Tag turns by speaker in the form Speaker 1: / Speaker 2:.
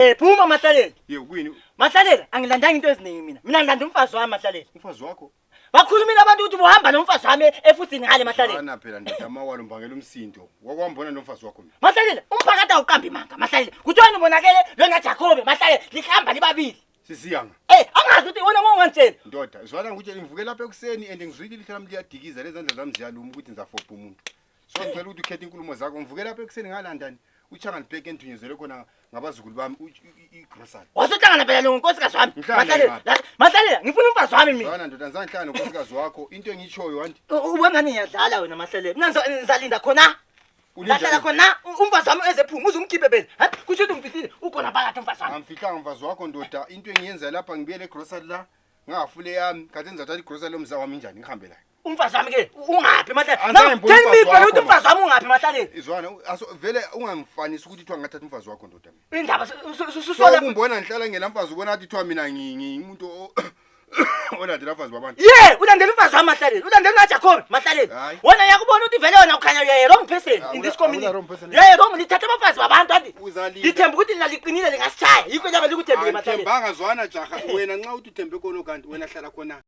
Speaker 1: Phuma Mahlaleli.
Speaker 2: Yebo kuyini?
Speaker 1: Mahlaleli, angilandanga into eziningi mina. Mina ngilanda umfazi wami Mahlaleli.
Speaker 2: Umfazi wakho?
Speaker 1: Bakhulumile abantu ukuthi uhamba nomfazi wami efusini ngale Mahlaleli.
Speaker 2: Ana phela ndoda amawalo mbangela umsindo. Wakwambona nomfazi wakho mina.
Speaker 1: Mahlaleli, umphakathi awuqambi imanga Mahlaleli. Kuthiwa nibonakele lona Jacob Mahlaleli likhamba libabili.
Speaker 2: Sisiyanga.
Speaker 1: Angazi ukuthi wona ngongantshela.
Speaker 2: Ndoda, zwala ukuthi ngivuke lapha ekuseni and ngizwile lithi lami liyadikiza lezandla zami ziyaluma ukuthi ngizafopha umuntu. So ngicela ukuthi ukhethe inkulumo zakho ngivuke lapha ekuseni ngalandani. Uchanga nibheke enthunyezele khona ngabazukulu bami igrocery.
Speaker 1: Wasohlangana phela lo nkosikazi wami. Mahlaleli, ngifuna umfazi wami mina.
Speaker 2: Bana ndoda ngisanhlala nonkosikazi wakho into engitshoyo wanti.
Speaker 1: Ubengani ngiyadlala wena Mahlaleli. Mina ngizalinda khona. Uhlala khona umfazi wami ezephuma uzumkhiphe phela. Kusho ukuthi umfisile ukhona phakathi umfazi wami.
Speaker 2: Amfihlanga umfazi wakho ndoda into engiyenza lapha ngibuyele egrocery la ngafule yami kade ngizathatha igrocery lomza wami njani ngihambe la.
Speaker 1: Umfazi wami ke ungaphi Mahlaleli? Tell me phela ukuthi umfazi wami ungaphi Mahlaleli?
Speaker 2: Izwana vele ungamfanisi ukuthi kuthiwa ngathatha umfazi wakho ndoda mina.
Speaker 1: Indaba susola
Speaker 2: umbona ngihlala ngelamfazi ubona athi kuthiwa mina ngimuntu olandela umfazi wabantu.
Speaker 1: Ulandela umfazi wami Mahlaleli. Ulandela na Jacob Mahlaleli. Wena yakubona ukuthi vele wena ukhanya uye wrong person in this community. Wrong lithatha abafazi babantu andi. Lithemba ukuthi laliqinile lingasishaya. Yikho nje likuthembile Mahlaleli.
Speaker 2: Thembanga zwana jaha wena nxa uthi uthembe khona kanti wena hlala khona.